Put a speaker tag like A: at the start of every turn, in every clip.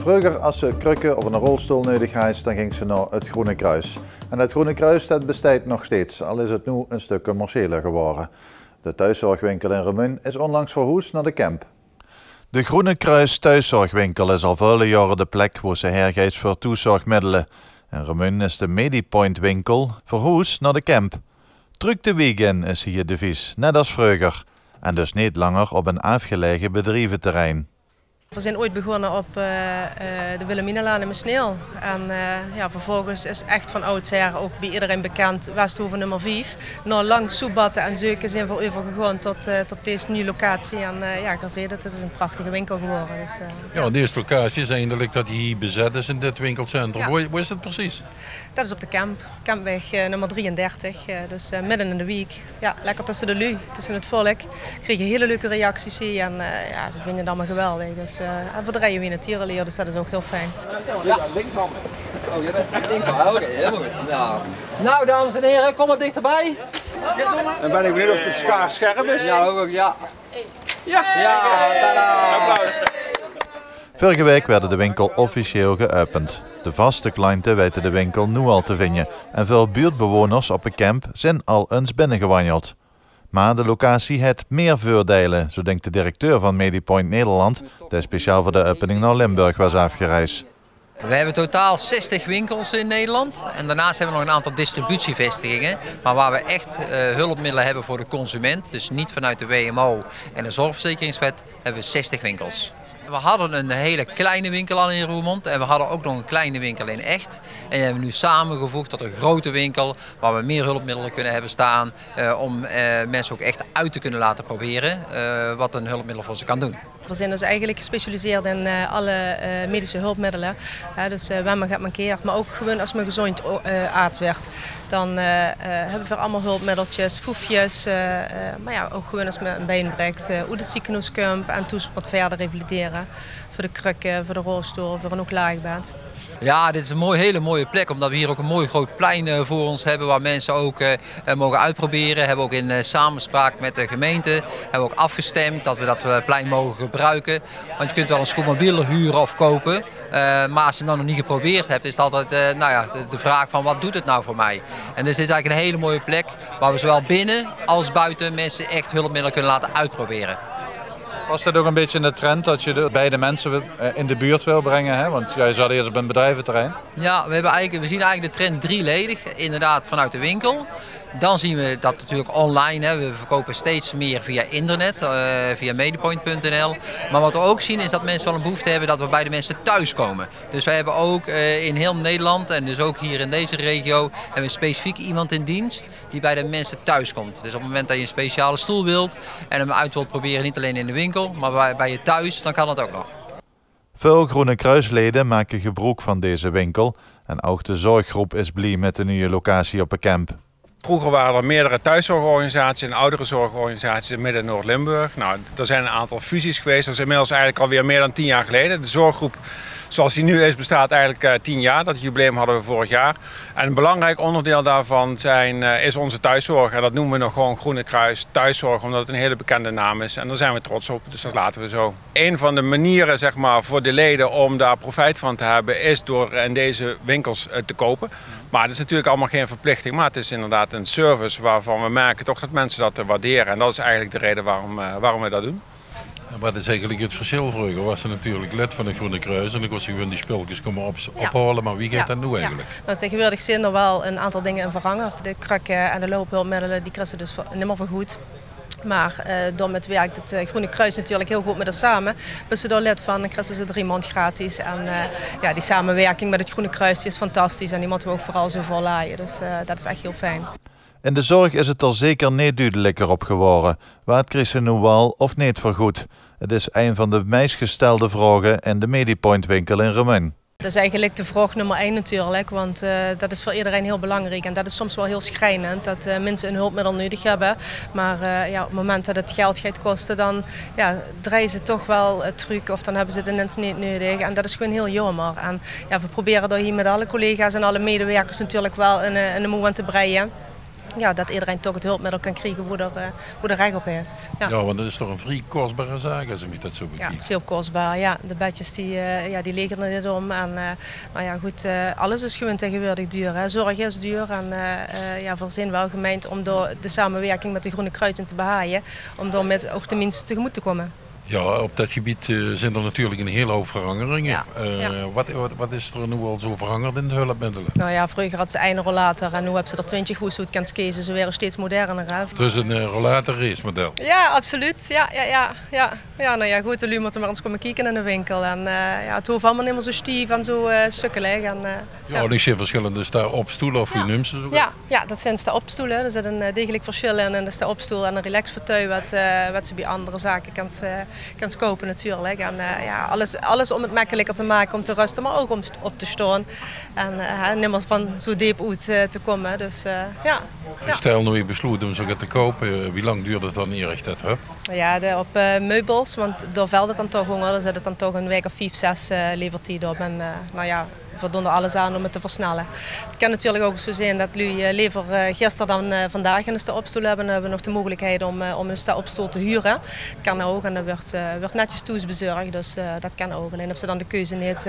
A: Vroeger, als ze krukken of een rolstoel nodig had, dan ging ze naar het Groene Kruis. En het Groene Kruis dat bestaat nog steeds, al is het nu een stuk commerciëler geworden. De thuiszorgwinkel in Remun is onlangs verhuisd naar de Kemp. De Groene Kruis thuiszorgwinkel is al vele jaren de plek waar ze hergeeft voor toezorgmiddelen. In Remun is de Medipoint winkel verhuisd naar de Kemp. Druk de weekend is hier de devies, net als vroeger. En dus niet langer op een afgelegen bedrijventerrein.
B: We zijn ooit begonnen op de Wilhelminalaan in Mesneel. En vervolgens is echt van oudsher ook bij iedereen bekend Westhoven nummer 5. Na lang soebatten en zoeken zijn we overgegaan tot deze nieuwe locatie. En het is een prachtige winkel geworden. Dus,
C: ja, deze locatie is eindelijk dat hier bezet is in dit winkelcentrum. Ja. Waar is het precies?
B: Dat is op de Kemp, Kempweg nummer 33. Dus midden in de week. Ja, lekker tussen de lui, tussen het volk. Kregen hele leuke reacties hier en ze vinden het allemaal geweldig. Dus, en we draaien weer in het tierenleer, dus dat is ook heel fijn.
D: Ja, linkshand. Oh, je bent linkshand. Oké, helemaal goed. Ja. Nou, dames en heren, kom maar dichterbij.
E: Dan ben ik benieuwd of de schaar scherp is.
D: Ja, ook, ja.
E: Ja,
D: tada!
E: Applaus.
A: Vorige week werden de winkel officieel geopend. De vaste klanten weten de winkel nu al te vinden en veel buurtbewoners op de Kemp zijn al eens binnengewandeld. Maar de locatie heeft meer voordelen, zo denkt de directeur van Medipoint Nederland, die speciaal voor de opening naar Limburg was afgereisd.
D: We hebben totaal 60 winkels in Nederland en daarnaast hebben we nog een aantal distributievestigingen, maar waar we echt hulpmiddelen hebben voor de consument, dus niet vanuit de WMO en de zorgverzekeringswet, hebben we 60 winkels. We hadden een hele kleine winkel al in Roermond en we hadden ook nog een kleine winkel in Echt. En die hebben we nu samengevoegd tot een grote winkel waar we meer hulpmiddelen kunnen hebben staan om mensen ook echt uit te kunnen laten proberen wat een hulpmiddel voor ze kan doen.
B: We zijn dus eigenlijk gespecialiseerd in alle medische hulpmiddelen. Dus wanneer men gaat mankeert, maar ook gewoon als men gezond aard werd. Dan hebben we allemaal hulpmiddeltjes, foefjes, maar ja, ook gewoon als men een been breekt, hoe het ziekenhuis komt en toespoort verder revalideren. Voor de krukken, voor de rolstoel, voor een laagband.
D: Ja, dit is een hele mooie plek, omdat we hier ook een mooi groot plein voor ons hebben waar mensen ook mogen uitproberen. We hebben ook in samenspraak met de gemeente hebben we ook afgestemd dat we dat plein mogen gebruiken. Want je kunt wel een scootmobiel huren of kopen, maar als je hem dan nog niet geprobeerd hebt, is het altijd de vraag van wat doet het nou voor mij. En dus dit is eigenlijk een hele mooie plek waar we zowel binnen als buiten mensen echt hulpmiddelen kunnen laten uitproberen.
A: Was dat ook een beetje de trend dat je de beide mensen in de buurt wil brengen? Hè? Want jij zat eerst op een bedrijventerrein.
D: Ja, we zien eigenlijk de trend drieledig. Inderdaad vanuit de winkel. Dan zien we dat natuurlijk online. Hè. We verkopen steeds meer via internet, via medipoint.nl. Maar wat we ook zien is dat mensen wel een behoefte hebben dat we bij de mensen thuis komen. Dus wij hebben ook in heel Nederland en dus ook hier in deze regio hebben we specifiek iemand in dienst die bij de mensen thuis komt. Dus op het moment dat je een speciale stoel wilt en hem uit wilt proberen, niet alleen in de winkel, maar bij je thuis, dan kan dat ook nog.
A: Veel Groene Kruisleden maken gebruik van deze winkel en ook de zorggroep is blij met de nieuwe locatie op de Kemp.
E: Vroeger waren er meerdere thuiszorgorganisaties en ouderenzorgorganisaties in Midden- en Noord-Limburg. Nou, er zijn een aantal fusies geweest. Dat is inmiddels eigenlijk alweer meer dan 10 jaar geleden. De zorggroep zoals die nu is bestaat eigenlijk 10 jaar. Dat jubileum hadden we vorig jaar. En een belangrijk onderdeel daarvan is onze thuiszorg. En dat noemen we nog gewoon Groene Kruis thuiszorg, omdat het een hele bekende naam is. En daar zijn we trots op, dus dat laten we zo. Een van de manieren zeg maar, voor de leden om daar profijt van te hebben is door in deze winkels te kopen. Maar het is natuurlijk allemaal geen verplichting, maar het is inderdaad een service waarvan we merken toch dat mensen dat waarderen. En dat is eigenlijk de reden waarom we dat doen.
C: Wat is eigenlijk het verschil? Vroeger was ze natuurlijk lid van de Groene Kruis en ik was gewoon die spulletjes komen ophalen, maar wie gaat dat nu eigenlijk?
B: Ja. Nou, tegenwoordig zijn er wel een aantal dingen in veranderd. De krukken en de loophulpmiddelen die krijgen dus niet meer vergoed. Maar door met werkt het Groene Kruis natuurlijk heel goed met ons samen. Dus door lid van krijgen ze 3 maanden gratis. En die samenwerking met het Groene Kruis is fantastisch en die moeten we ook vooral zo volleiden. Dus dat is echt heel fijn.
A: In de zorg is het er zeker niet duidelijker op geworden. Wat krijgt ze nu wel of niet vergoed? Het is een van de meest gestelde vragen in de Medipoint winkel in Remun.
B: Dat is eigenlijk de vraag nummer 1 natuurlijk, want dat is voor iedereen heel belangrijk. En dat is soms wel heel schrijnend, dat mensen een hulpmiddel nodig hebben. Maar op het moment dat het geld gaat kosten, dan draaien ze toch wel het truc of dan hebben ze het ineens niet nodig. En dat is gewoon heel jammer. En we proberen daar hier met alle collega's en alle medewerkers natuurlijk wel een moment te breien. ja, dat iedereen toch het hulpmiddel kan krijgen hoe er recht op heeft.
C: Ja, want dat is toch een vrij kostbare zaak als ik dat zo bekijk.
B: Ja, het is heel kostbaar. Ja. De bedjes die liggen er niet om. En nou ja, goed, alles is gewoon tegenwoordig duur. Hè. Zorg is duur en voor zin wel gemeend om door de samenwerking met de Groene Kruis te behaaien, om door met ook tenminste tegemoet te komen.
C: Ja, op dat gebied zijn er natuurlijk een hele hoop veranderingen.
B: Ja.
C: Wat is er nu al zo veranderd in de hulpmiddelen?
B: Nou ja, vroeger had ze een rollator en nu hebben ze er 20 hoe ze het kan kiezen. Ze werden steeds moderner. Hè.
C: Dus een rollator racemodel?
B: Ja, absoluut. Ja, nou ja, goed, de lu moeten maar eens komen kijken in de winkel. En het hoeft allemaal niet meer zo stief en zo sukkelig.
C: Ja, er zijn verschillende sta-opstoelen of hoe noemen ze zo?
B: Ja, dat zijn sta-opstoelen. Er zit een degelijk verschil in en de sta-opstoel en een relaxfauteuil wat ze bij andere zaken kan kopen natuurlijk. En alles om het makkelijker te maken om te rusten, maar ook om op te staan. En niet meer van zo diep uit te komen. Dus
C: Stel nu je besloot om zo te kopen, wie lang duurt het dan hier echt dat?
B: Ja, op meubels, want door veld het dan toch honger, dan zit het dan toch een week of 5, 6 levertijd op. En we doen er alles aan om het te versnellen. Het kan natuurlijk ook zo zijn dat jullie liever gisteren dan vandaag een sta-opstoel hebben. Dan hebben we nog de mogelijkheid om een sta-opstoel te huren. Dat kan ook en dat wordt netjes toesbezorgd, dus dat kan ook. Alleen of ze dan de keuze niet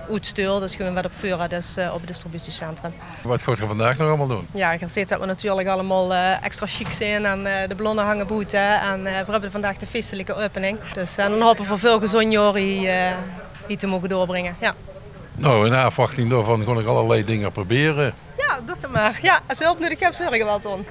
B: uitsturen, dus gewoon wat opvuren dus, op het distributiecentrum.
C: Wat gaat je vandaag nog allemaal doen?
B: Ja, je ziet dat we natuurlijk allemaal extra chic zijn en de ballonnen hangen buiten. En we hebben vandaag de feestelijke opening. Dus dan hopen we voor veel gezond jaren hier te mogen doorbrengen. Ja.
C: Nou, in afwachting daarvan ga ik allerlei dingen proberen.
B: Ja, doe het maar. Ja, als je hulp nodig hebt, zorg je wel, Ton.